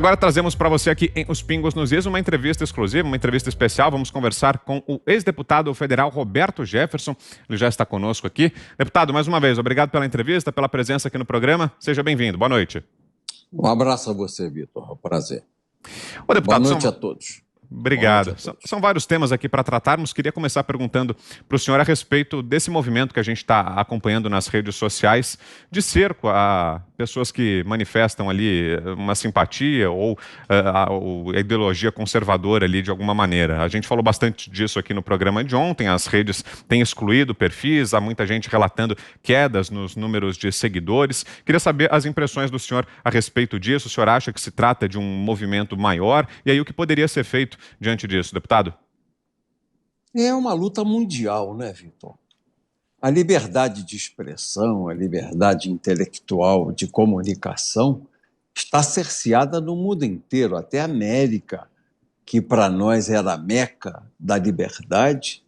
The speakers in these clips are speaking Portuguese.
Agora trazemos para você aqui em Os Pingos nos Is uma entrevista exclusiva, uma entrevista especial. Vamos conversar com o ex-deputado federal Roberto Jefferson. Ele já está conosco aqui. Deputado, mais uma vez, obrigado pela entrevista, pela presença aqui no programa. Seja bem-vindo. Boa noite. Um abraço a você, Vitor. É um prazer. Ô, deputado, boa noite a todos. Obrigado. São vários temas aqui para tratarmos. Queria começar perguntando para o senhor a respeito desse movimento que a gente está acompanhando nas redes sociais de cerco a pessoas que manifestam ali uma simpatia ou a ideologia conservadora ali de alguma maneira. A gente falou bastante disso aqui no programa de ontem. As redes têm excluído perfis, há muita gente relatando quedas nos números de seguidores. Queria saber as impressões do senhor a respeito disso. O senhor acha que se trata de um movimento maior? E aí o que poderia ser feito diante disso, deputado? É uma luta mundial, né, Vitor? A liberdade de expressão, a liberdade intelectual de comunicação está cerceada no mundo inteiro, até a América, que para nós era a meca da liberdade,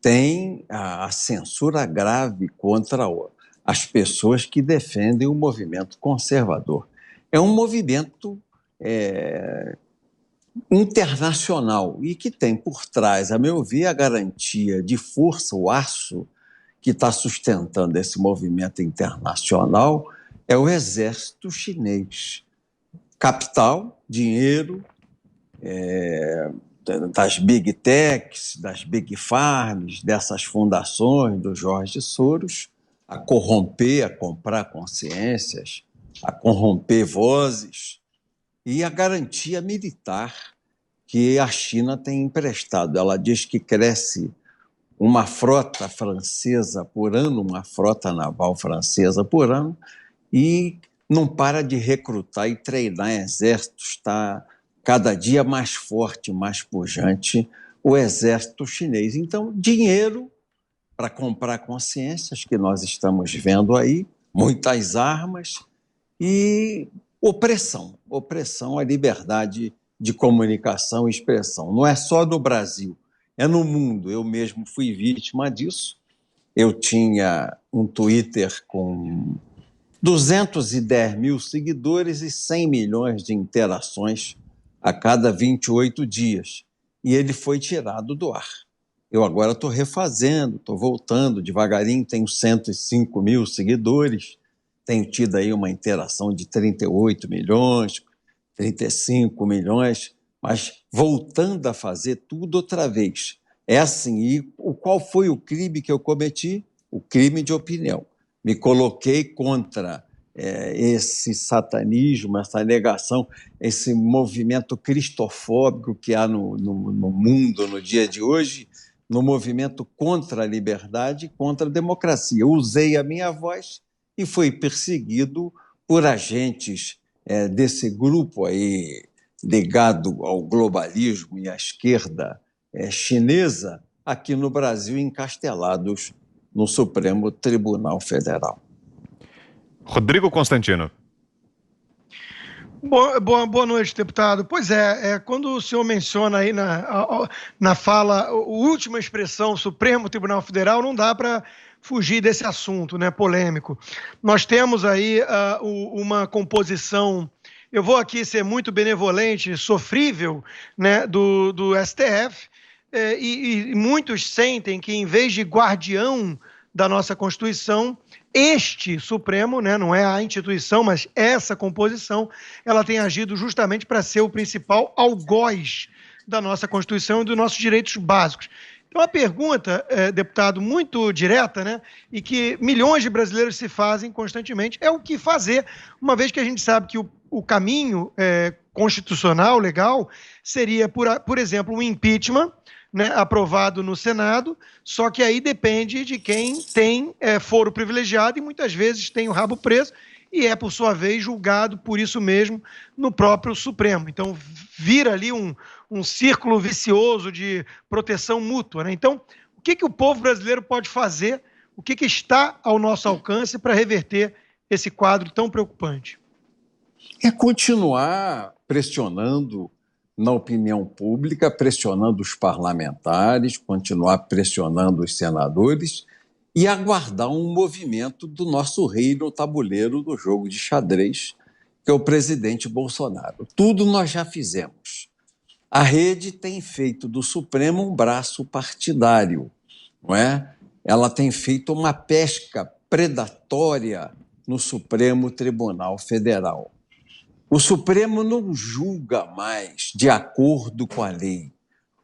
tem a censura grave contra as pessoas que defendem o movimento conservador. É um movimento internacional e que tem por trás, a meu ver, a garantia de força, o aço que está sustentando esse movimento internacional é o exército chinês. Capital, dinheiro, das big techs, das big farms, dessas fundações do Jorge Soros, a corromper, a comprar consciências, a corromper vozes, e a garantia militar que a China tem emprestado. Ela diz que cresce uma frota francesa por ano, uma frota naval francesa por ano, e não para de recrutar e treinar exércitos. Está cada dia mais forte, mais pujante o exército chinês. Então, dinheiro para comprar consciências, que nós estamos vendo aí, muitas armas, e opressão à liberdade de comunicação e expressão. Não é só no Brasil, é no mundo. Eu mesmo fui vítima disso. Eu tinha um Twitter com 210 mil seguidores e 100 milhões de interações a cada 28 dias. E ele foi tirado do ar. Eu agora estou refazendo, estou voltando devagarinho, tenho 105 mil seguidores, tenho tido aí uma interação de 38 milhões, 35 milhões, mas voltando a fazer tudo outra vez. É assim, e qual foi o crime que eu cometi? O crime de opinião. Me coloquei contra esse satanismo, essa negação, esse movimento cristofóbico que há no mundo no dia de hoje, no movimento contra a liberdade, contra a democracia. Eu usei a minha voz e fui perseguido por agentes desse grupo aí ligado ao globalismo e à esquerda chinesa, aqui no Brasil, encastelados no Supremo Tribunal Federal. Rodrigo Constantino. Boa noite, deputado. Pois quando o senhor menciona aí na fala a última expressão, Supremo Tribunal Federal, não dá para fugir desse assunto, né, polêmico. Nós temos aí uma composição, eu vou aqui ser muito benevolente, sofrível, né, do STF, e muitos sentem que, em vez de guardião da nossa Constituição, este Supremo, né, não é a instituição, mas essa composição, ela tem agido justamente para ser o principal algoz da nossa Constituição e dos nossos direitos básicos. Então, a pergunta, deputado, muito direta, né, e que milhões de brasileiros se fazem constantemente, é o que fazer, uma vez que a gente sabe que o caminho constitucional, legal, seria, por exemplo, um impeachment, né, aprovado no Senado, só que aí depende de quem tem foro privilegiado e muitas vezes tem o rabo preso e é, por sua vez, julgado por isso mesmo no próprio Supremo. Então, vira ali um círculo vicioso de proteção mútua, né? Então, o que o povo brasileiro pode fazer, o que está ao nosso alcance para reverter esse quadro tão preocupante? É continuar pressionando na opinião pública, pressionando os parlamentares, continuar pressionando os senadores e aguardar um movimento do nosso rei no tabuleiro do jogo de xadrez, que é o presidente Bolsonaro. Tudo nós já fizemos. A rede tem feito do Supremo um braço partidário, não é? Ela tem feito uma pesca predatória no Supremo Tribunal Federal. O Supremo não julga mais de acordo com a lei.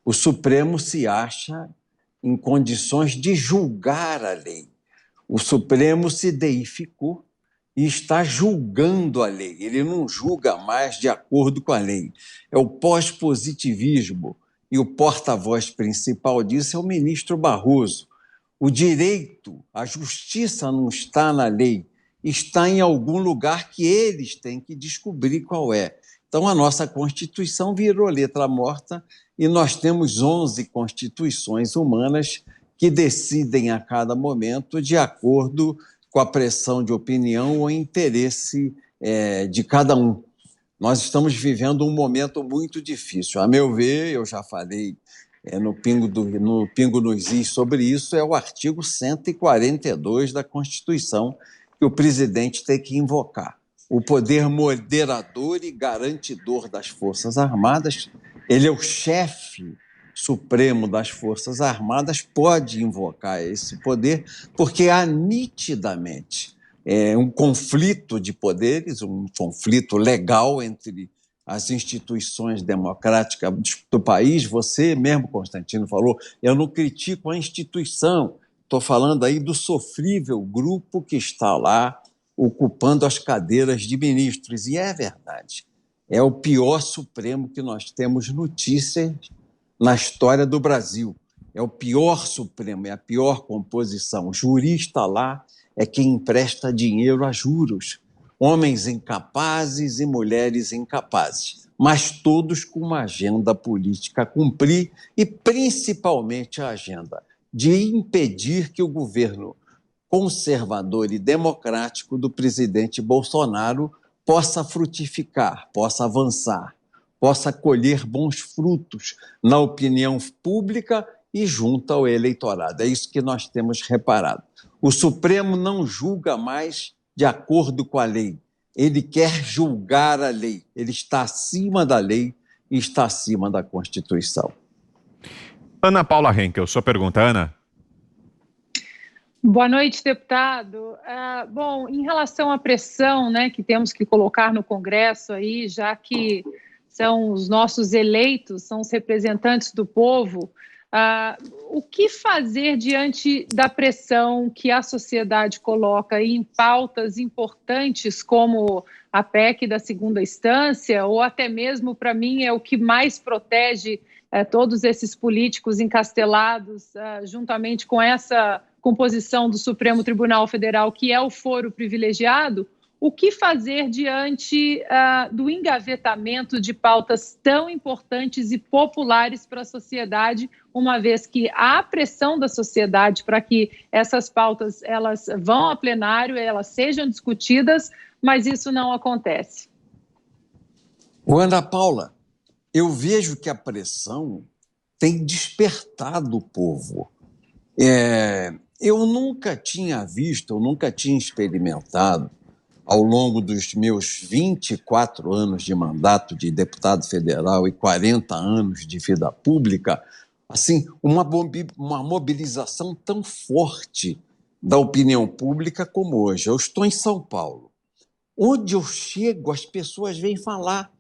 O Supremo se acha em condições de julgar a lei. O Supremo se deificou e está julgando a lei. Ele não julga mais de acordo com a lei. É o pós-positivismo, e o porta-voz principal disso é o ministro Barroso. O direito, a justiça não está na lei, está em algum lugar que eles têm que descobrir qual é. Então, a nossa Constituição virou letra morta e nós temos 11 constituições humanas que decidem a cada momento de acordo com a pressão de opinião ou interesse de cada um. Nós estamos vivendo um momento muito difícil. A meu ver, eu já falei no Pingo nos Is sobre isso, é o artigo 142 da Constituição que o presidente tem que invocar. O poder moderador e garantidor das Forças Armadas, ele é o chefe supremo das Forças Armadas, pode invocar esse poder, porque há nitidamente um conflito de poderes, um conflito legal entre as instituições democráticas do país. Você mesmo, Constantino, falou, eu não critico a instituição, estou falando aí do sofrível grupo que está lá ocupando as cadeiras de ministros. E é verdade, é o pior Supremo que nós temos notícias na história do Brasil. É o pior Supremo, é a pior composição. O jurista lá é quem empresta dinheiro a juros. Homens incapazes e mulheres incapazes, mas todos com uma agenda política a cumprir e, principalmente, a agenda de impedir que o governo conservador e democrático do presidente Bolsonaro possa frutificar, possa avançar, possa colher bons frutos na opinião pública e junto ao eleitorado. É isso que nós temos reparado. O Supremo não julga mais de acordo com a lei. Ele quer julgar a lei. Ele está acima da lei e está acima da Constituição. Ana Paula Henkel, sua pergunta, Ana. Boa noite, deputado. Bom, em relação à pressão, né, que temos que colocar no Congresso aí, já que são os nossos eleitos, são os representantes do povo, o que fazer diante da pressão que a sociedade coloca em pautas importantes como a PEC da segunda instância, ou até mesmo, para mim, é o que mais protege todos esses políticos encastelados, juntamente com essa composição do Supremo Tribunal Federal, que é o foro privilegiado? O que fazer diante do engavetamento de pautas tão importantes e populares para a sociedade, uma vez que há pressão da sociedade para que essas pautas elas vão a plenário, elas sejam discutidas, mas isso não acontece? Ana Paula, eu vejo que a pressão tem despertado o povo. Eu nunca tinha visto, eu nunca tinha experimentado, ao longo dos meus 24 anos de mandato de deputado federal e 40 anos de vida pública, assim, uma mobilização tão forte da opinião pública como hoje. Eu estou em São Paulo. Onde eu chego, as pessoas vêm falar.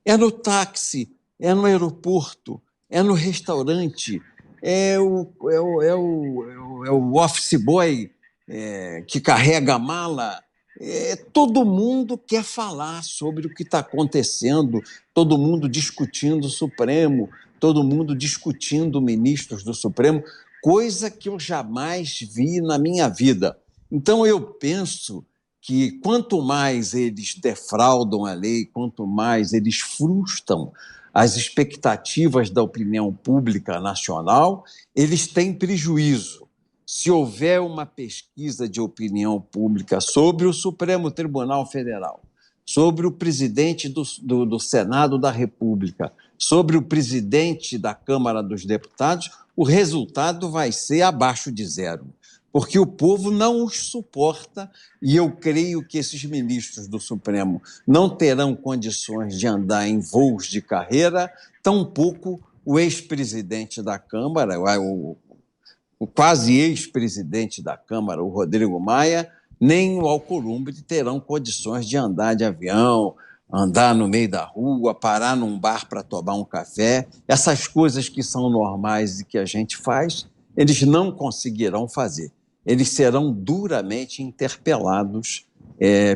É no táxi, é no aeroporto, é no restaurante, é o office boy que carrega a mala. Todo mundo quer falar sobre o que está acontecendo, todo mundo discutindo o Supremo, todo mundo discutindo ministros do Supremo, coisa que eu jamais vi na minha vida. Então, eu penso que quanto mais eles defraudam a lei, quanto mais eles frustram as expectativas da opinião pública nacional, eles têm prejuízo. Se houver uma pesquisa de opinião pública sobre o Supremo Tribunal Federal, sobre o presidente do Senado da República, sobre o presidente da Câmara dos Deputados, o resultado vai ser abaixo de zero. porque o povo não os suporta e eu creio que esses ministros do Supremo não terão condições de andar em voos de carreira, tampouco o ex-presidente da Câmara, o quase ex-presidente da Câmara, o Rodrigo Maia, nem o Alcolumbre terão condições de andar de avião, andar no meio da rua, parar num bar para tomar um café. Essas coisas que são normais e que a gente faz, eles não conseguirão fazer. Eles serão duramente interpelados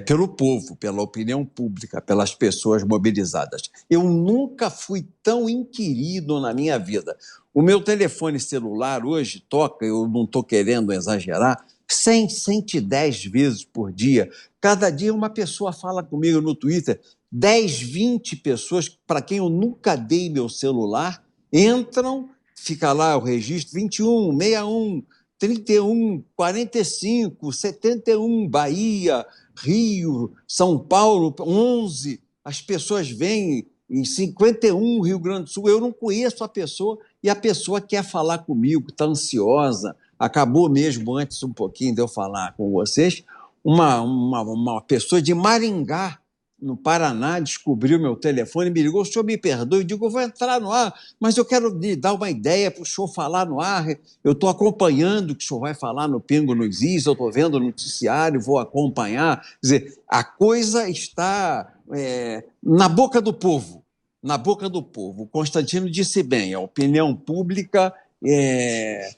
pelo povo, pela opinião pública, pelas pessoas mobilizadas. Eu nunca fui tão inquirido na minha vida. O meu telefone celular hoje toca, eu não estou querendo exagerar, 100, 110 vezes por dia. Cada dia uma pessoa fala comigo no Twitter, 10, 20 pessoas para quem eu nunca dei meu celular, entram, fica lá o registro, 21, 61, 31, 45, 71, Bahia, Rio, São Paulo, 11. As pessoas vêm em 51, Rio Grande do Sul. Eu não conheço a pessoa e a pessoa quer falar comigo, está ansiosa. Acabou mesmo antes um pouquinho de eu falar com vocês. Uma pessoa de Maringá, no Paraná, descobriu meu telefone, me ligou, o senhor me perdoe, eu digo, eu vou entrar no ar, mas eu quero lhe dar uma ideia para o senhor falar no ar, eu estou acompanhando o que o senhor vai falar no Pingo nos Is, eu estou vendo o noticiário, vou acompanhar. Quer dizer, a coisa está na boca do povo, na boca do povo. O Constantino disse bem, a opinião pública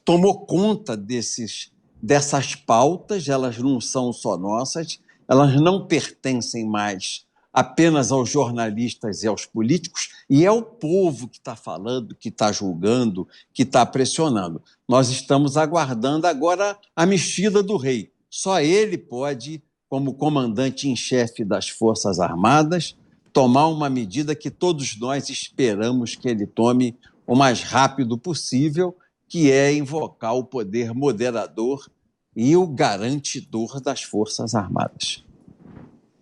tomou conta dessas pautas, elas não são só nossas, elas não pertencem mais apenas aos jornalistas e aos políticos, e é o povo que está falando, que está julgando, que está pressionando. Nós estamos aguardando agora a mexida do rei. Só ele pode, como comandante em chefe das Forças Armadas, tomar uma medida que todos nós esperamos que ele tome o mais rápido possível, que é invocar o poder moderador e o garantidor das Forças Armadas.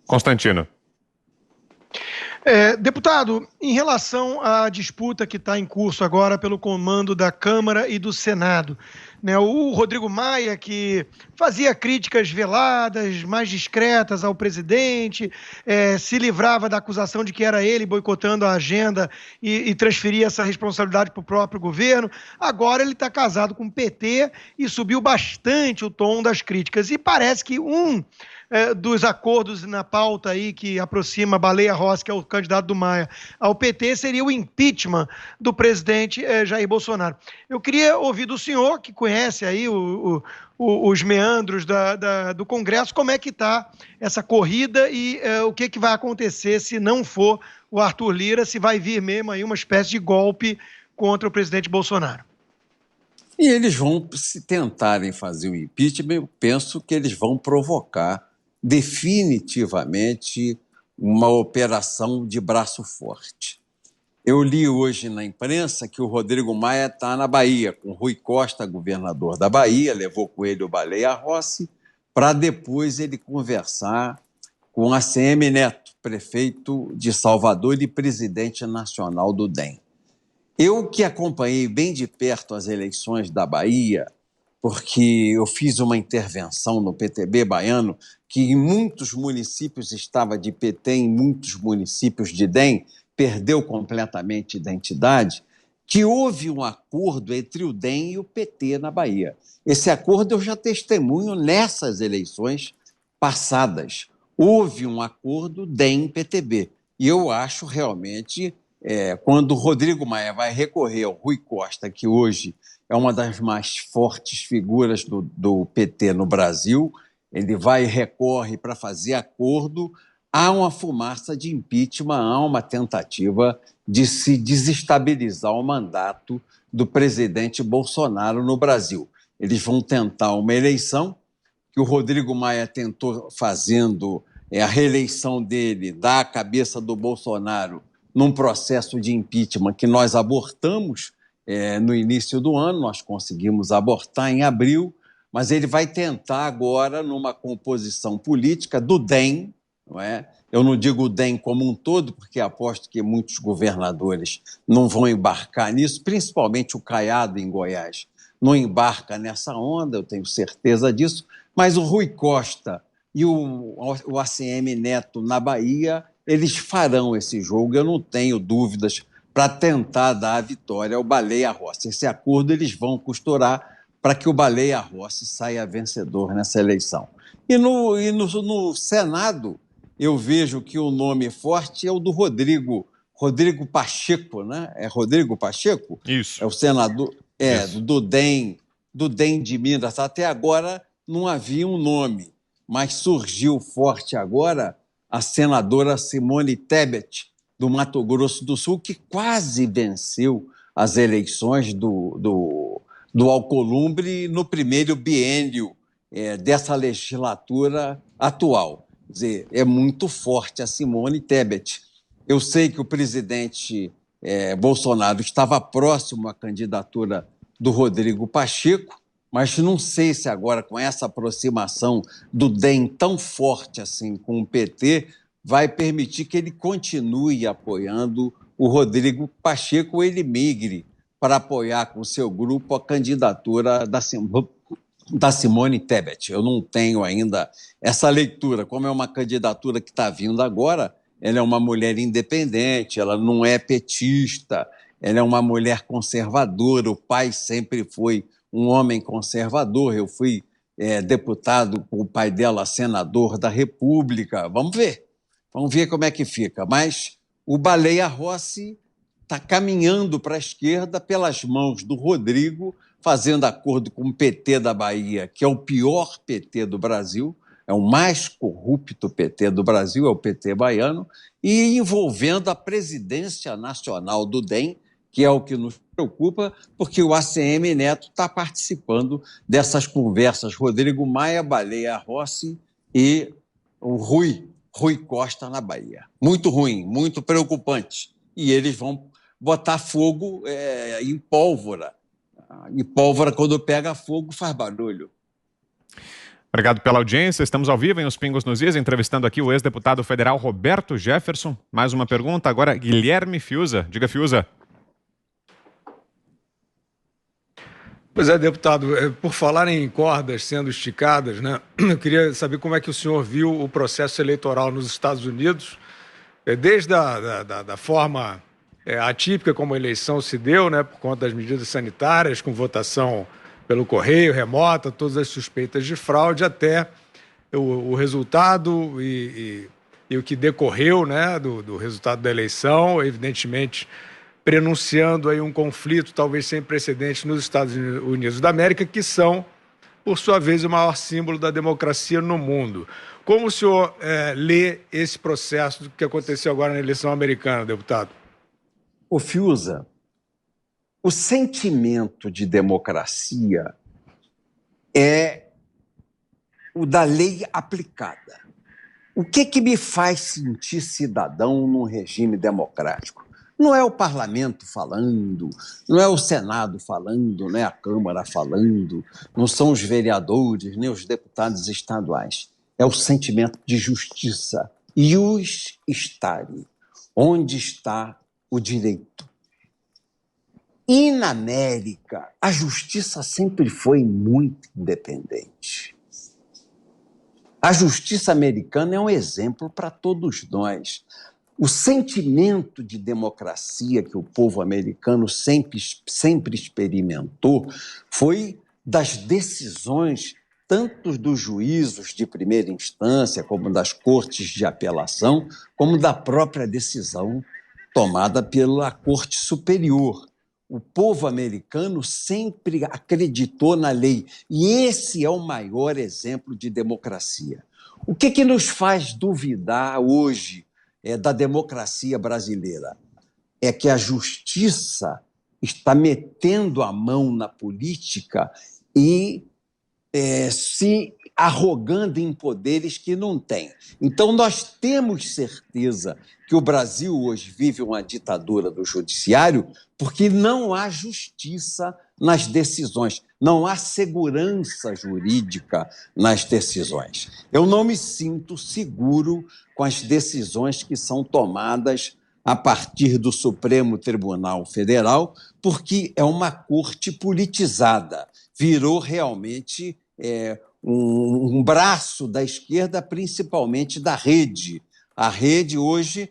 Constantino. Deputado, em relação à disputa que está em curso agora pelo comando da Câmara e do Senado, né, o Rodrigo Maia, que fazia críticas veladas, mais discretas ao presidente, se livrava da acusação de que era ele boicotando a agenda e transferia essa responsabilidade para o próprio governo. Agora ele está casado com o PT e subiu bastante o tom das críticas. E parece que dos acordos na pauta aí que aproxima Baleia Rossi, que é o candidato do Maia, ao PT, seria o impeachment do presidente Jair Bolsonaro. Eu queria ouvir do senhor, que conhece aí os meandros do Congresso, como é que está essa corrida e o que vai acontecer se não for o Arthur Lira, se vai vir mesmo aí uma espécie de golpe contra o presidente Bolsonaro. E eles vão, se tentarem fazer o impeachment, eu penso que eles vão provocar definitivamente uma operação de braço forte. Eu li hoje na imprensa que o Rodrigo Maia está na Bahia, com Rui Costa, governador da Bahia, levou com ele o Baleia Rossi, para depois ele conversar com ACM Neto, prefeito de Salvador e presidente nacional do DEM. Eu que acompanhei bem de perto as eleições da Bahia, porque eu fiz uma intervenção no PTB baiano, que em muitos municípios estava de PT, em muitos municípios de DEM, perdeu completamente identidade, que houve um acordo entre o DEM e o PT na Bahia. Esse acordo eu já testemunho nessas eleições passadas. Houve um acordo DEM-PTB. E eu acho realmente, quando o Rodrigo Maia vai recorrer ao Rui Costa, que hoje é uma das mais fortes figuras do PT no Brasil, ele vai e recorre para fazer acordo, há uma fumaça de impeachment, há uma tentativa de se desestabilizar o mandato do presidente Bolsonaro no Brasil. Eles vão tentar uma eleição que o Rodrigo Maia tentou fazendo a reeleição dele, dar a cabeça do Bolsonaro num processo de impeachment que nós abortamos no início do ano, nós conseguimos abortar em abril, mas ele vai tentar agora, numa composição política do DEM, não é? Eu não digo o DEM como um todo, porque aposto que muitos governadores não vão embarcar nisso, principalmente o Caiado em Goiás, não embarca nessa onda, eu tenho certeza disso, mas o Rui Costa e o ACM Neto na Bahia, eles farão esse jogo, eu não tenho dúvidas, para tentar dar a vitória ao Baleia Rossi. Esse acordo eles vão costurar para que o Baleia Rossi saia vencedor nessa eleição. E no Senado, eu vejo que o nome forte é o do Rodrigo Pacheco, né? É Rodrigo Pacheco? Isso. É o senador do DEM de Minas. Até agora não havia um nome, mas surgiu forte agora a senadora Simone Tebet, do Mato Grosso do Sul, que quase venceu as eleições do Alcolumbre no primeiro biênio dessa legislatura atual. Quer dizer, é muito forte a Simone Tebet. Eu sei que o presidente Bolsonaro estava próximo à candidatura do Rodrigo Pacheco, mas não sei se agora, com essa aproximação do DEM tão forte assim com o PT, vai permitir que ele continue apoiando o Rodrigo Pacheco ou ele migre para apoiar com o seu grupo a candidatura da Simone Tebet. Eu não tenho ainda essa leitura. Como é uma candidatura que está vindo agora, ela é uma mulher independente, ela não é petista, ela é uma mulher conservadora, o pai sempre foi um homem conservador, eu fui deputado com o pai dela, senador da República. Vamos ver como é que fica. Mas o Baleia Rossi está caminhando para a esquerda pelas mãos do Rodrigo, fazendo acordo com o PT da Bahia, que é o pior PT do Brasil, é o mais corrupto PT do Brasil, é o PT baiano, e envolvendo a presidência nacional do DEM, que é o que nos preocupa, porque o ACM Neto está participando dessas conversas. Rodrigo Maia, Baleia Rossi e o Rui Costa na Bahia. Muito ruim, muito preocupante. E eles vão botar fogo em pólvora. E pólvora, quando pega fogo, faz barulho. Obrigado pela audiência. Estamos ao vivo em Os Pingos nos Is, entrevistando aqui o ex-deputado federal Roberto Jefferson. Mais uma pergunta, agora Guilherme Fiuza. Diga, Fiuza. Pois é, deputado, por falar em cordas sendo esticadas, né, eu queria saber como é que o senhor viu o processo eleitoral nos Estados Unidos, desde da forma atípica como a eleição se deu, né, por conta das medidas sanitárias, com votação pelo correio, remota, todas as suspeitas de fraude, até o resultado e o que decorreu, né, do resultado da eleição, evidentemente prenunciando aí um conflito talvez sem precedentes nos Estados Unidos da América, que são, por sua vez, o maior símbolo da democracia no mundo. Como o senhor lê esse processo que aconteceu agora na eleição americana, deputado? Ô Fiuza, o sentimento de democracia é o da lei aplicada. O que me faz sentir cidadão num regime democrático? Não é o parlamento falando, não é o Senado falando, não é a Câmara falando, não são os vereadores, nem os deputados estaduais. É o sentimento de justiça. Ius stare, onde está o direito. E na América, a justiça sempre foi muito independente. A justiça americana é um exemplo para todos nós. O sentimento de democracia que o povo americano sempre experimentou foi das decisões, tanto dos juízos de primeira instância, como das cortes de apelação, como da própria decisão tomada pela Corte Superior. O povo americano sempre acreditou na lei, e esse é o maior exemplo de democracia. O que nos faz duvidar hoje da democracia brasileira? É que a justiça está metendo a mão na política e se arrogando em poderes que não tem. Então, nós temos certeza que o Brasil hoje vive uma ditadura do judiciário porque não há justiça nas decisões, não há segurança jurídica nas decisões. Eu não me sinto seguro com as decisões que são tomadas a partir do Supremo Tribunal Federal, porque é uma corte politizada. Virou realmente um braço da esquerda, principalmente da rede. A rede hoje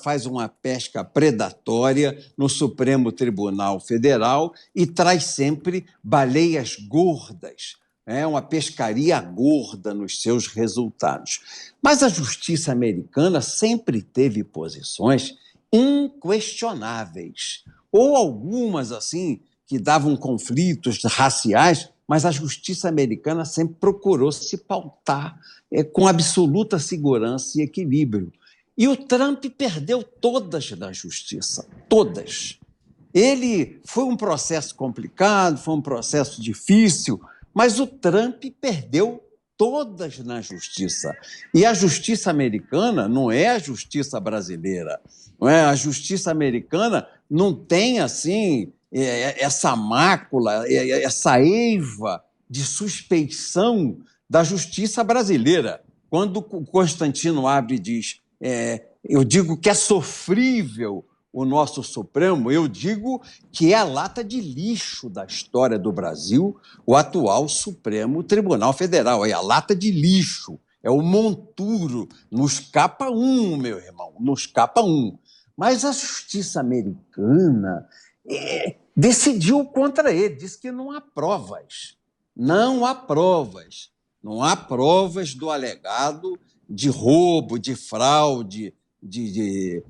faz uma pesca predatória no Supremo Tribunal Federal e traz sempre baleias gordas, uma pescaria gorda nos seus resultados. Mas a justiça americana sempre teve posições inquestionáveis, ou algumas assim que davam conflitos raciais, mas a justiça americana sempre procurou se pautar com absoluta segurança e equilíbrio. E o Trump perdeu todas na justiça, todas. Foi um processo complicado, foi um processo difícil, mas o Trump perdeu todas na justiça. E a justiça americana não é a justiça brasileira. Não é? A justiça americana não tem, assim, essa mácula, essa eiva de suspeição da justiça brasileira. Quando o Constantino Abre diz eu digo que é sofrível o nosso Supremo, eu digo que é a lata de lixo da história do Brasil, o atual Supremo Tribunal Federal. É a lata de lixo, é o monturo, nos capa um, meu irmão, nos capa um. Mas a justiça americana decidiu contra ele, disse que não há provas. Não há provas. Não há provas do alegado de roubo, de fraude, de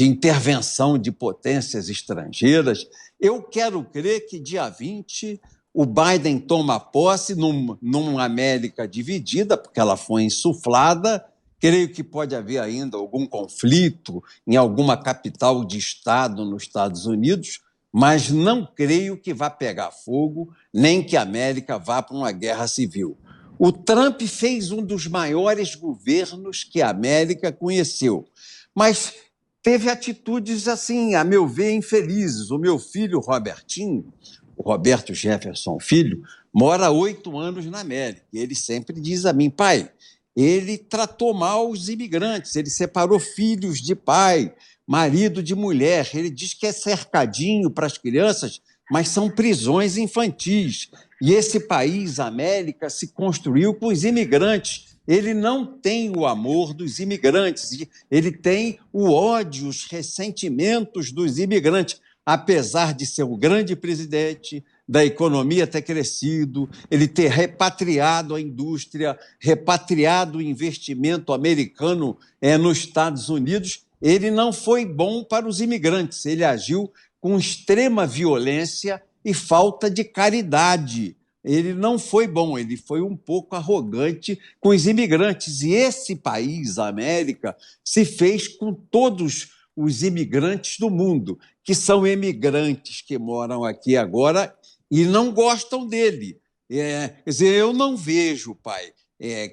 intervenção de potências estrangeiras. Eu quero crer que dia 20 o Biden toma posse numa América dividida, porque ela foi insuflada. Creio que pode haver ainda algum conflito em alguma capital de estado nos Estados Unidos, mas não creio que vá pegar fogo, nem que a América vá para uma guerra civil. O Trump fez um dos maiores governos que a América conheceu, mas teve atitudes, assim, a meu ver, infelizes. O meu filho, Robertinho, o Roberto Jefferson Filho, mora há 8 anos na América. Ele sempre diz a mim: pai, ele tratou mal os imigrantes, ele separou filhos de pai, marido de mulher. Ele diz que é cercadinho para as crianças, mas são prisões infantis. E esse país, a América, se construiu com os imigrantes. Ele não tem o amor dos imigrantes, ele tem o ódio, os ressentimentos dos imigrantes. Apesar de ser um grande presidente, da economia ter crescido, ele ter repatriado a indústria, repatriado o investimento americano nos Estados Unidos, ele não foi bom para os imigrantes. Ele agiu com extrema violência e falta de caridade. Ele não foi bom, ele foi um pouco arrogante com os imigrantes. E esse país, a América, se fez com todos os imigrantes do mundo, que são imigrantes que moram aqui agora e não gostam dele. Quer dizer, eu não vejo, pai,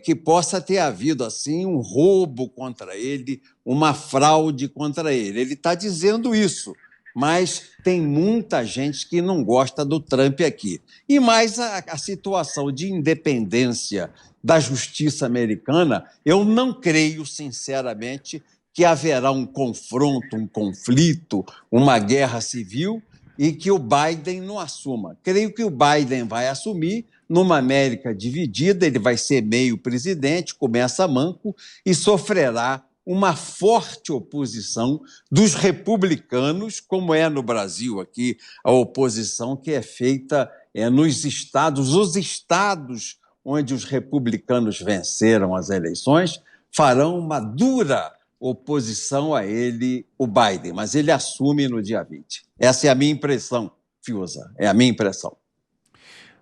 que possa ter havido assim um roubo contra ele, uma fraude contra ele. Ele está dizendo isso, mas tem muita gente que não gosta do Trump aqui. E mais a situação de independência da justiça americana, eu não creio, sinceramente, que haverá um confronto, um conflito, uma guerra civil e que o Biden não assuma. Creio que o Biden vai assumir numa América dividida, ele vai ser meio presidente, começa manco e sofrerá uma forte oposição dos republicanos, como é no Brasil aqui, a oposição que é feita nos estados. Os estados onde os republicanos venceram as eleições farão uma dura oposição a ele, o Biden, mas ele assume no dia 20. Essa é a minha impressão, Fiuza, é a minha impressão.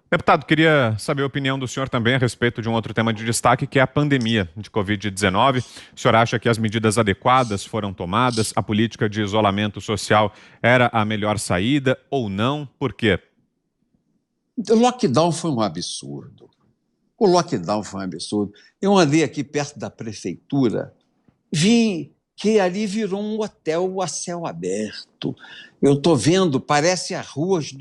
Deputado, queria saber a opinião do senhor também a respeito de um outro tema de destaque, que é a pandemia de Covid-19. O senhor acha que as medidas adequadas foram tomadas? A política de isolamento social era a melhor saída ou não? Por quê? O lockdown foi um absurdo. O lockdown foi um absurdo. Eu andei aqui perto da prefeitura, vi que ali virou um hotel a céu aberto. Eu estou vendo, parece as ruas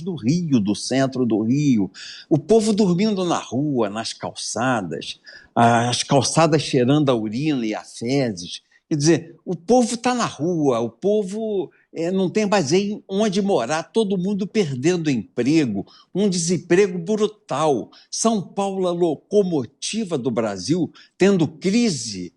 do Rio, do centro do Rio. O povo dormindo na rua, nas calçadas, as calçadas cheirando a urina e a fezes. Quer dizer, o povo está na rua, o povo não tem mais onde morar, todo mundo perdendo emprego, um desemprego brutal. São Paulo, a locomotiva do Brasil, tendo crise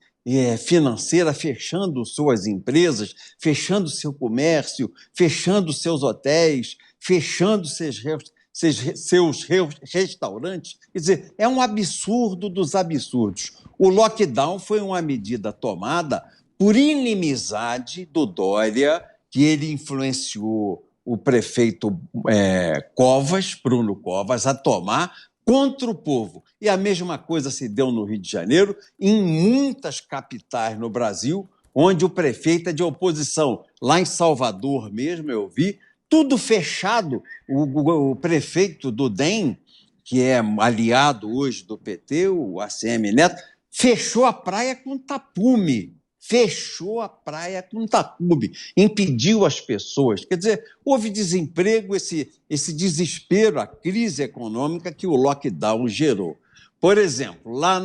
financeira, fechando suas empresas, fechando seu comércio, fechando seus hotéis, fechando seus restaurantes. Quer dizer, é um absurdo dos absurdos. O lockdown foi uma medida tomada por inimizade do Dória, que ele influenciou o prefeito Bruno Covas, a tomar contra o povo. E a mesma coisa se deu no Rio de Janeiro, em muitas capitais no Brasil, onde o prefeito é de oposição. Lá em Salvador mesmo, eu vi, tudo fechado. O prefeito do DEM, que é aliado hoje do PT, o ACM Neto, fechou a praia com tapume. Impediu as pessoas. Quer dizer, houve desemprego, esse desespero, a crise econômica que o lockdown gerou. Por exemplo, lá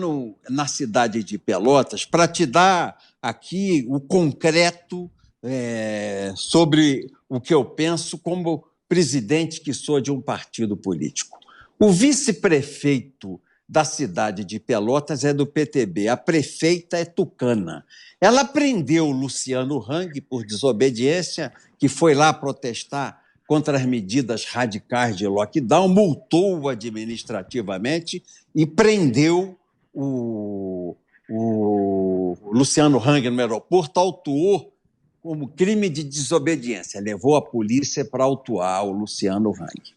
na cidade de Pelotas, para te dar aqui o concreto sobre o que eu penso como presidente que sou de um partido político. O vice-prefeito da cidade de Pelotas é do PTB, a prefeita é tucana. Ela prendeu o Luciano Hang por desobediência, que foi lá protestar contra as medidas radicais de lockdown, multou-o administrativamente e prendeu o Luciano Hang no aeroporto, autuou como crime de desobediência, levou a polícia para autuar o Luciano Hang.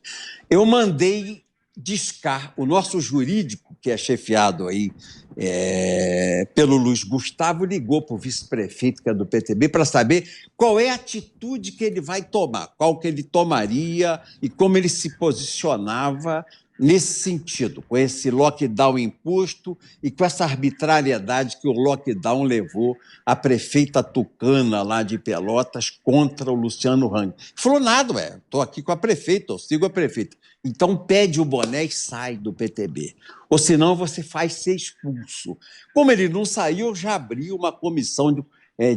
Eu mandei discar o nosso jurídico, que é chefiado aí pelo Luiz Gustavo, ligou para o vice-prefeito, que é do PTB, para saber qual é a atitude que ele vai tomar, qual que ele tomaria e como ele se posicionava nesse sentido, com esse lockdown imposto e com essa arbitrariedade que o lockdown levou a prefeita tucana lá de Pelotas contra o Luciano Hang. Falou nada, estou aqui com a prefeita, eu sigo a prefeita. Então pede o boné e sai do PTB, ou senão você faz ser expulso. Como ele não saiu, eu já abri uma comissão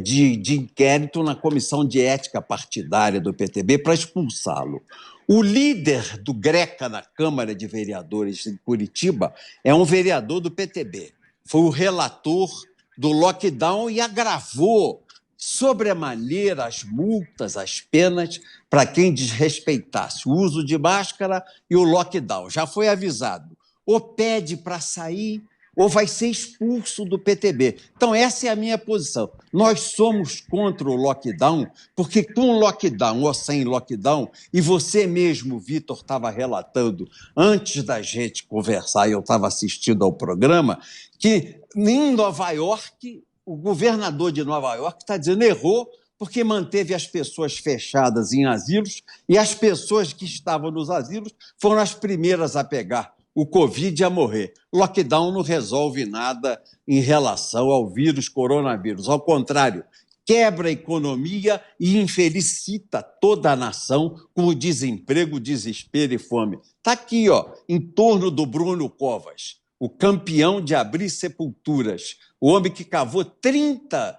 de inquérito na Comissão de Ética Partidária do PTB para expulsá-lo. O líder do Greca na Câmara de Vereadores em Curitiba é um vereador do PTB. Foi o relator do lockdown e agravou sobremaneira as multas, as penas para quem desrespeitasse o uso de máscara e o lockdown. Já foi avisado. Ou pede para sair ou vai ser expulso do PTB. Então, essa é a minha posição. Nós somos contra o lockdown, porque com lockdown ou sem lockdown, e você mesmo, Vitor, estava relatando, antes da gente conversar, e eu estava assistindo ao programa, que em Nova York, o governador de Nova York está dizendo errou, porque manteve as pessoas fechadas em asilos, e as pessoas que estavam nos asilos foram as primeiras a pegar o Covid ia morrer. Lockdown não resolve nada em relação ao vírus coronavírus. Ao contrário, quebra a economia e infelicita toda a nação com o desemprego, desespero e fome. Está aqui, em torno do Bruno Covas, o campeão de abrir sepulturas, o homem que cavou 300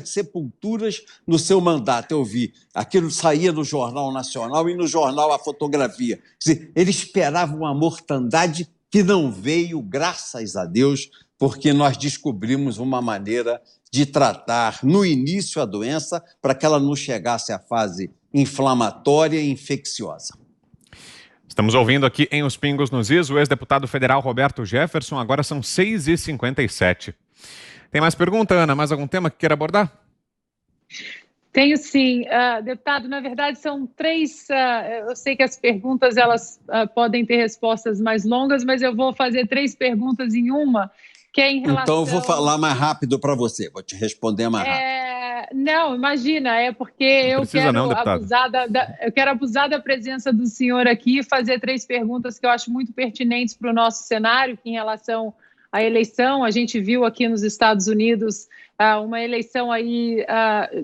sepulturas no seu mandato, eu vi. Aquilo saía no Jornal Nacional e no jornal A Fotografia. Quer dizer, ele esperava uma mortandade que não veio, graças a Deus, porque nós descobrimos uma maneira de tratar no início a doença para que ela não chegasse à fase inflamatória e infecciosa. Estamos ouvindo aqui em Os Pingos nos Is o ex-deputado federal Roberto Jefferson. Agora são 6h57. Tem mais pergunta, Ana? Mais algum tema que queira abordar? Tenho sim. Deputado, na verdade são 3, eu sei que as perguntas elas podem ter respostas mais longas, mas eu vou fazer 3 perguntas em uma, que é em relação... Então eu vou falar mais rápido para você, vou te responder mais rápido. Não, imagina, é porque eu quero abusar da presença do senhor aqui e fazer 3 perguntas que eu acho muito pertinentes para o nosso cenário, que em relação à eleição, a gente viu aqui nos Estados Unidos uma eleição aí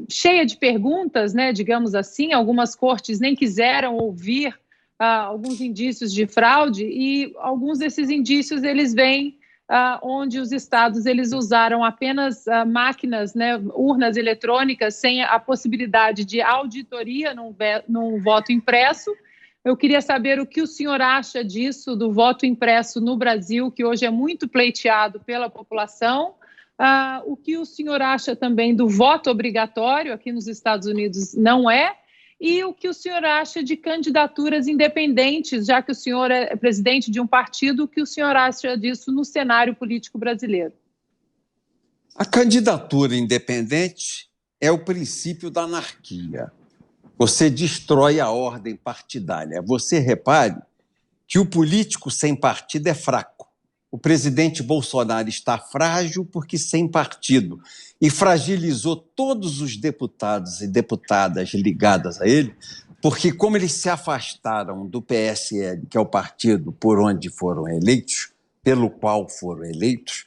cheia de perguntas, né, digamos assim, algumas cortes nem quiseram ouvir alguns indícios de fraude e alguns desses indícios eles vêm onde os estados eles usaram apenas máquinas, né, urnas eletrônicas, sem a possibilidade de auditoria num voto impresso. Eu queria saber o que o senhor acha disso, do voto impresso no Brasil, que hoje é muito pleiteado pela população. O que o senhor acha também do voto obrigatório, aqui nos Estados Unidos não é, e o que o senhor acha de candidaturas independentes, já que o senhor é presidente de um partido, o que o senhor acha disso no cenário político brasileiro? A candidatura independente é o princípio da anarquia. Você destrói a ordem partidária. Você repare que o político sem partido é fraco. O presidente Bolsonaro está frágil porque sem partido e fragilizou todos os deputados e deputadas ligadas a ele, porque como eles se afastaram do PSL, que é o partido por onde foram eleitos, pelo qual foram eleitos,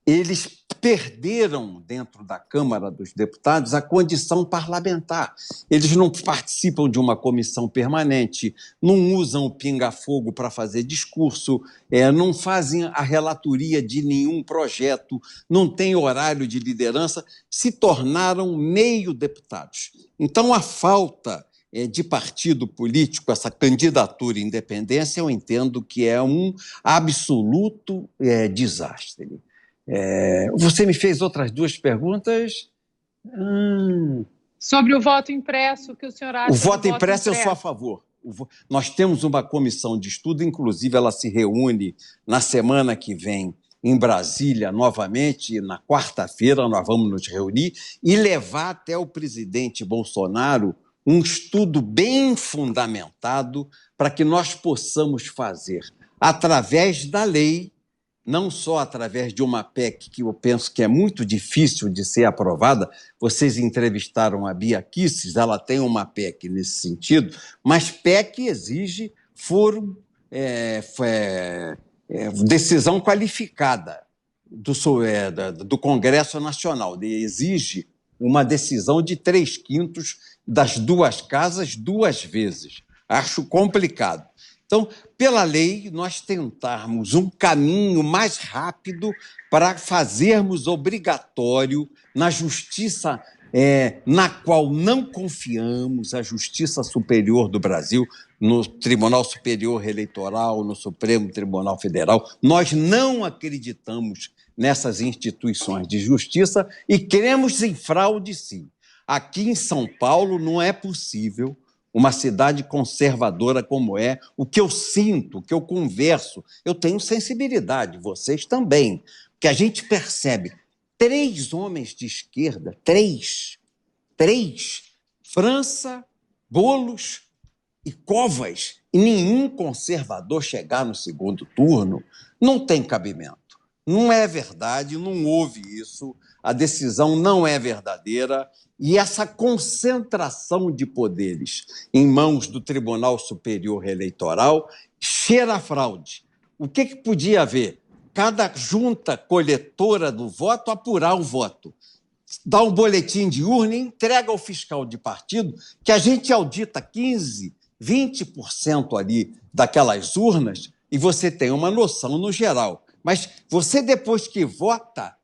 eles perderam dentro da Câmara dos Deputados a condição parlamentar. Eles não participam de uma comissão permanente, não usam o pinga-fogo para fazer discurso, não fazem a relatoria de nenhum projeto, não têm horário de liderança, se tornaram meio deputados. Então, a falta de partido político, essa candidatura à independência, eu entendo que é um absoluto desastre. Você me fez outras duas perguntas. Sobre o voto impresso, o que o senhor acha? O voto impresso eu sou a favor. Nós temos uma comissão de estudo, inclusive ela se reúne na semana que vem em Brasília novamente, na quarta-feira nós vamos nos reunir e levar até o presidente Bolsonaro um estudo bem fundamentado para que nós possamos fazer, através da lei, não só através de uma PEC que eu penso que é muito difícil de ser aprovada. Vocês entrevistaram a Bia Kicis, ela tem uma PEC nesse sentido, mas PEC exige decisão qualificada do Congresso Nacional, exige uma decisão de 3/5 das duas casas 2 vezes. Acho complicado. Então, pela lei, nós tentarmos um caminho mais rápido para fazermos obrigatório na justiça na qual não confiamos, a Justiça Superior do Brasil, no Tribunal Superior Eleitoral, no Supremo Tribunal Federal. Nós não acreditamos nessas instituições de justiça e cremos em fraude, sim. Aqui em São Paulo não é possível uma cidade conservadora como o que eu sinto, o que eu converso, eu tenho sensibilidade, vocês também, que a gente percebe 3 homens de esquerda, 3, França, Boulos e Covas, e nenhum conservador chegar no segundo turno, não tem cabimento. Não é verdade, não houve isso, a decisão não é verdadeira, e essa concentração de poderes em mãos do Tribunal Superior Eleitoral cheira a fraude. O que podia haver? Cada junta coletora do voto apurar o voto, dá um boletim de urna e entrega ao fiscal de partido, que a gente audita 15%, 20% ali daquelas urnas, e você tem uma noção no geral. Mas você, depois que vota,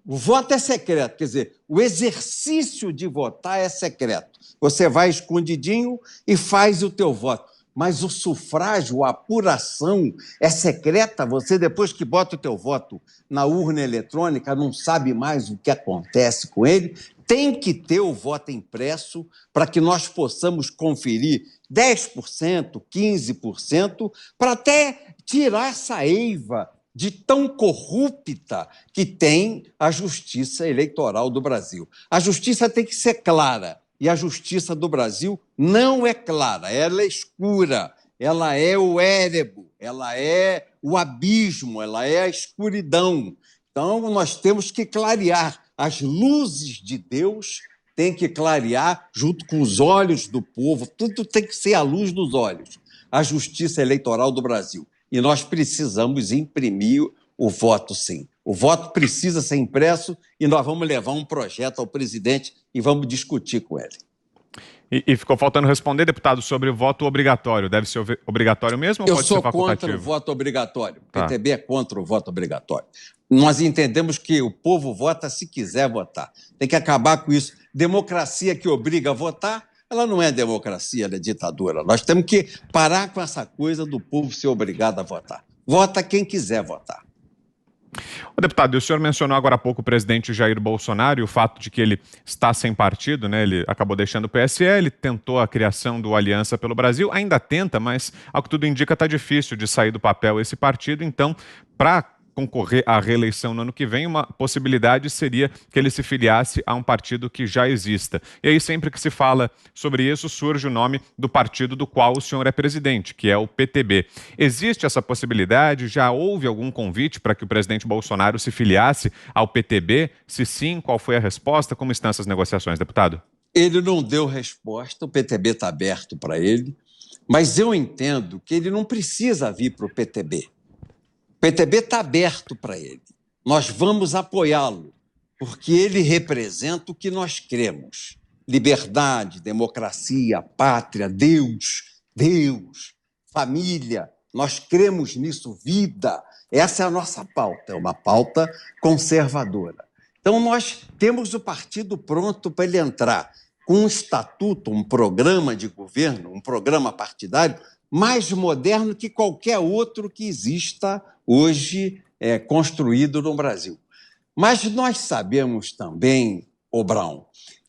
o voto é secreto, quer dizer, o exercício de votar é secreto. Você vai escondidinho e faz o teu voto. Mas o sufrágio, a apuração é secreta. Você, depois que bota o teu voto na urna eletrônica, não sabe mais o que acontece com ele. Tem que ter o voto impresso para que nós possamos conferir 10%, 15%, para até tirar essa eiva de tão corrupta que tem a Justiça Eleitoral do Brasil. A justiça tem que ser clara, e a Justiça do Brasil não é clara, ela é escura, ela é o érebo, ela é o abismo, ela é a escuridão. Então, nós temos que clarear. As luzes de Deus têm que clarear junto com os olhos do povo, tudo tem que ser a luz dos olhos. A Justiça Eleitoral do Brasil. E nós precisamos imprimir o voto, sim. O voto precisa ser impresso e nós vamos levar um projeto ao presidente e vamos discutir com ele. E ficou faltando responder, deputado, sobre o voto obrigatório. Deve ser obrigatório mesmo ou pode ser facultativo? Eu sou contra o voto obrigatório. O Tá. PTB é contra o voto obrigatório. Nós entendemos que o povo vota se quiser votar. Tem que acabar com isso. Democracia que obriga a votar, ela não é democracia, ela é ditadura. Nós temos que parar com essa coisa do povo ser obrigado a votar. Vota quem quiser votar. Ô, deputado, e o senhor mencionou agora há pouco o presidente Jair Bolsonaro e o fato de que ele está sem partido, né? Ele acabou deixando o PSL, tentou a criação do Aliança pelo Brasil, ainda tenta, mas ao que tudo indica está difícil de sair do papel esse partido. Então, para concorrer à reeleição no ano que vem, uma possibilidade seria que ele se filiasse a um partido que já exista. E aí, sempre que se fala sobre isso, surge o nome do partido do qual o senhor é presidente, que é o PTB. Existe essa possibilidade? Já houve algum convite para que o presidente Bolsonaro se filiasse ao PTB? Se sim, qual foi a resposta? Como estão essas negociações, deputado? Ele não deu resposta, o PTB está aberto para ele, mas eu entendo que ele não precisa vir para o PTB. O PTB está aberto para ele. Nós vamos apoiá-lo, porque ele representa o que nós cremos. Liberdade, democracia, pátria, Deus, família. Nós cremos nisso, vida. Essa é a nossa pauta, é uma pauta conservadora. Então, nós temos o partido pronto para ele entrar com um estatuto, um programa de governo, um programa partidário mais moderno que qualquer outro que exista hoje construído no Brasil. Mas nós sabemos também, ô Brown,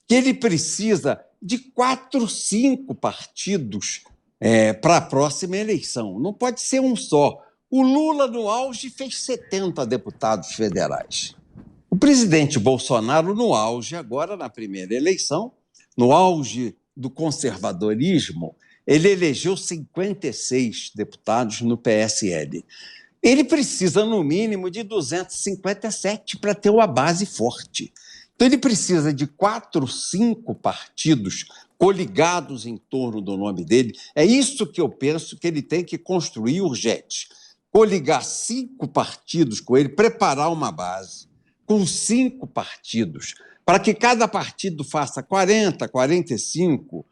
que ele precisa de 4, 5 partidos para a próxima eleição. Não pode ser um só. O Lula, no auge, fez 70 deputados federais. O presidente Bolsonaro, no auge, agora na primeira eleição, no auge do conservadorismo, ele elegeu 56 deputados no PSL. Ele precisa, no mínimo, de 257 para ter uma base forte. Então, ele precisa de 4, 5 partidos coligados em torno do nome dele. É isso que eu penso que ele tem que construir urgente. Coligar 5 partidos com ele, preparar uma base com 5 partidos, para que cada partido faça 40, 45,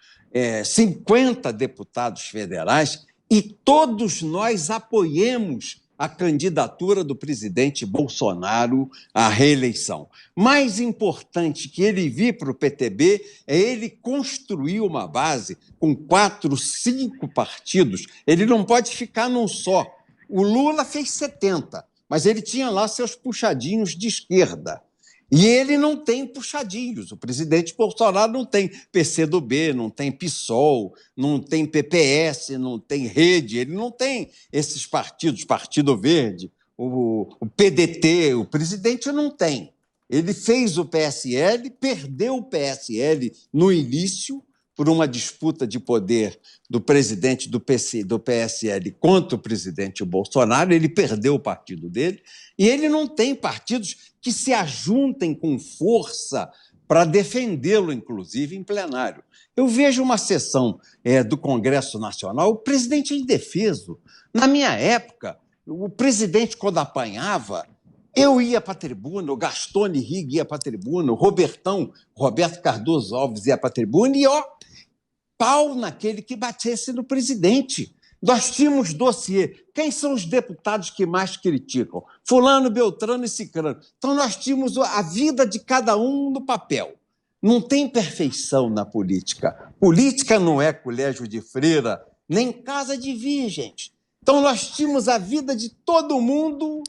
50 deputados federais e todos nós apoiemos a candidatura do presidente Bolsonaro à reeleição. Mais importante que ele vir para o PTB é ele construir uma base com 4, 5 partidos. Ele não pode ficar num só. O Lula fez 70, mas ele tinha lá seus puxadinhos de esquerda. E ele não tem puxadinhos. O presidente Bolsonaro não tem PCdoB, não tem PSOL, não tem PPS, não tem Rede, ele não tem esses partidos, Partido Verde, o PDT, o presidente não tem. Ele fez o PSL, perdeu o PSL no início, por uma disputa de poder do presidente do PSL contra o presidente Bolsonaro, ele perdeu o partido dele, e ele não tem partidos que se ajuntem com força para defendê-lo, inclusive, em plenário. Eu vejo uma sessão do Congresso Nacional, o presidente é indefeso. Na minha época, o presidente, quando apanhava, eu ia para a tribuna, o Gaston Rigg ia para a tribuna, o Roberto Cardoso Alves ia para a tribuna, e pau naquele que batesse no presidente. Nós tínhamos dossiê. Quem são os deputados que mais criticam? Fulano, Beltrano e Cicrano. Então, nós tínhamos a vida de cada um no papel. Não tem perfeição na política. Política não é colégio de freira, nem casa de virgens. Então, nós tínhamos a vida de todo mundo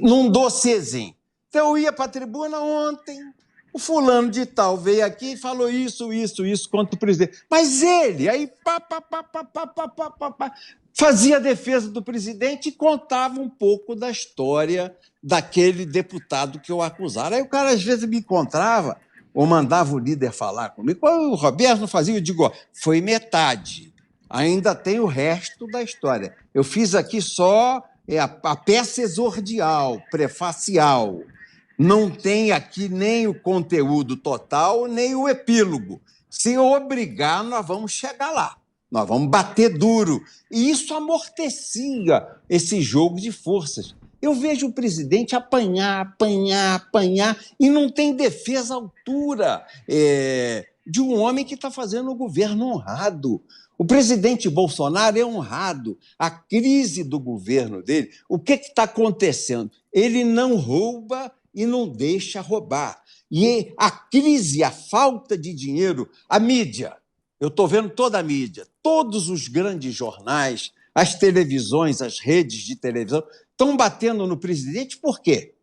num dossiêzinho. Então, eu ia para a tribuna ontem, o fulano de tal veio aqui e falou isso contra o presidente. Mas ele, aí, fazia a defesa do presidente e contava um pouco da história daquele deputado que eu acusara. Aí o cara, às vezes, me encontrava ou mandava o líder falar comigo. O Roberto não fazia, eu digo, foi metade. Ainda tem o resto da história. Eu fiz aqui só a peça exordial, prefacial. Não tem aqui nem o conteúdo total, nem o epílogo. Se obrigar, nós vamos chegar lá. Nós vamos bater duro. E isso amortecia esse jogo de forças. Eu vejo o presidente apanhar, e não tem defesa à altura. de um homem que está fazendo um governo honrado. O presidente Bolsonaro é honrado. A crise do governo dele, o que está acontecendo? Ele não rouba e não deixa roubar. E a crise, a falta de dinheiro, a mídia, eu estou vendo toda a mídia, todos os grandes jornais, as televisões, as redes de televisão, estão batendo no presidente por quê?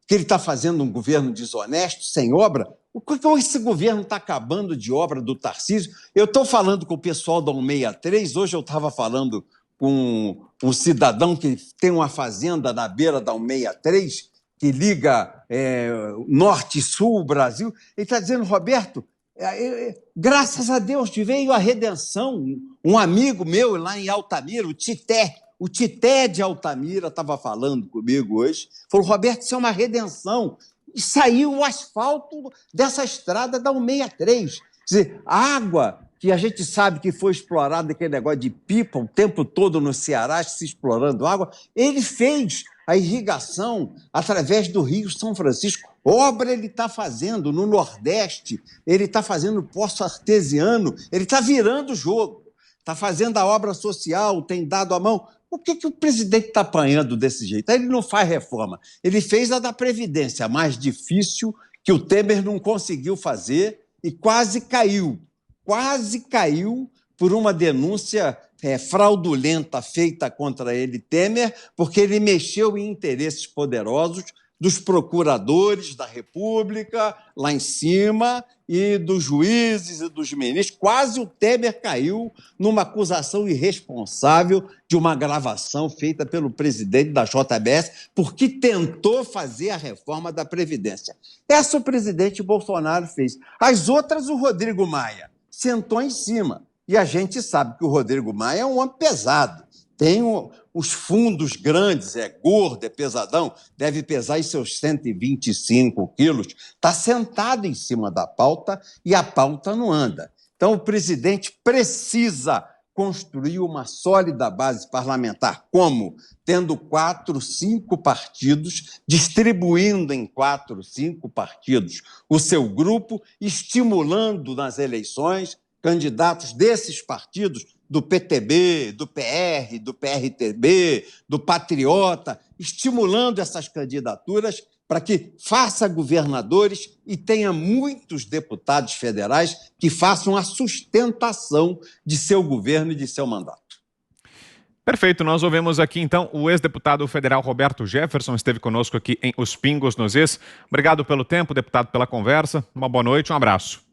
Que ele está fazendo um governo desonesto, sem obra? O que esse governo está acabando de obra do Tarcísio? Eu estou falando com o pessoal da 163, hoje eu estava falando com um cidadão que tem uma fazenda na beira da 163, que liga norte e sul, o Brasil. Ele está dizendo, Roberto, graças a Deus veio a redenção. Um amigo meu lá em Altamira, o Tité de Altamira estava falando comigo hoje, falou, Roberto, isso é uma redenção. E saiu o asfalto dessa estrada da 163. Quer dizer, a água que a gente sabe que foi explorada, aquele negócio de pipa, o tempo todo no Ceará, se explorando água, ele fez a irrigação através do Rio São Francisco. Obra ele está fazendo no Nordeste, ele está fazendo poço artesiano, ele está virando o jogo, está fazendo a obra social, tem dado a mão. Por que o presidente está apanhando desse jeito? Aí ele não faz reforma. Ele fez a da Previdência, a mais difícil, que o Temer não conseguiu fazer e quase caiu por uma denúncia fraudulenta feita contra ele, Temer, porque ele mexeu em interesses poderosos dos procuradores da República, lá em cima, e dos juízes e dos ministros. Quase o Temer caiu numa acusação irresponsável de uma gravação feita pelo presidente da JBS, porque tentou fazer a reforma da Previdência. Essa o presidente Bolsonaro fez. As outras, o Rodrigo Maia sentou em cima. E a gente sabe que o Rodrigo Maia é um homem pesado. Tem os fundos grandes, é gordo, é pesadão, deve pesar os seus 125 quilos. Está sentado em cima da pauta e a pauta não anda. Então, o presidente precisa construir uma sólida base parlamentar. Como? Tendo 4, 5 partidos, distribuindo em 4, 5 partidos o seu grupo, estimulando nas eleições candidatos desses partidos, do PTB, do PR, do PRTB, do Patriota, estimulando essas candidaturas para que faça governadores e tenha muitos deputados federais que façam a sustentação de seu governo e de seu mandato. Perfeito, nós ouvimos aqui então o ex-deputado federal Roberto Jefferson, esteve conosco aqui em Os Pingos nos Is. Obrigado pelo tempo, deputado, pela conversa. Uma boa noite, um abraço.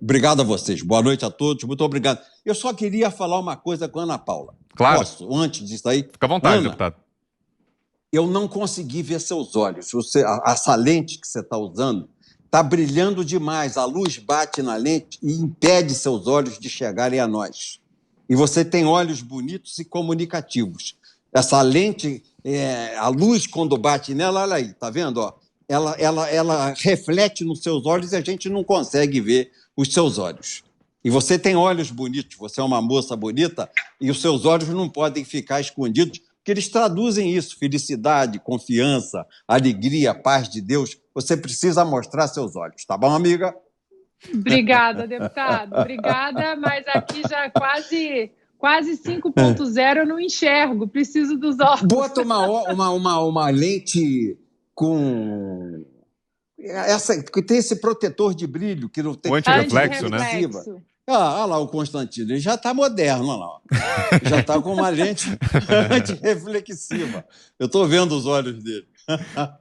Obrigado a vocês. Boa noite a todos. Muito obrigado. Eu só queria falar uma coisa com a Ana Paula. Claro. Posso? Antes disso aí? Fica à vontade, Ana, deputado. Eu não consegui ver seus olhos. Essa lente que você está usando está brilhando demais. A luz bate na lente e impede seus olhos de chegarem a nós. E você tem olhos bonitos e comunicativos. Essa lente, a luz quando bate nela, olha aí, tá vendo? Ó, ela reflete nos seus olhos e a gente não consegue ver os seus olhos. E você tem olhos bonitos, você é uma moça bonita e os seus olhos não podem ficar escondidos, porque eles traduzem isso, felicidade, confiança, alegria, paz de Deus. Você precisa mostrar seus olhos, tá bom, amiga? Obrigada, deputado. Obrigada, mas aqui já quase 5.0 eu não enxergo, preciso dos óculos. Bota uma lente com... Essa, que tem esse protetor de brilho, que não tem... O antirreflexo, né? Olha lá o Constantino, ele já está moderno, olha lá. Já está com uma lente antirreflexiva. Eu estou vendo os olhos dele.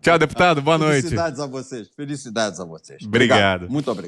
Tchau, deputado, boa noite. Felicidades a vocês. Felicidades a vocês. Obrigado. Muito obrigado.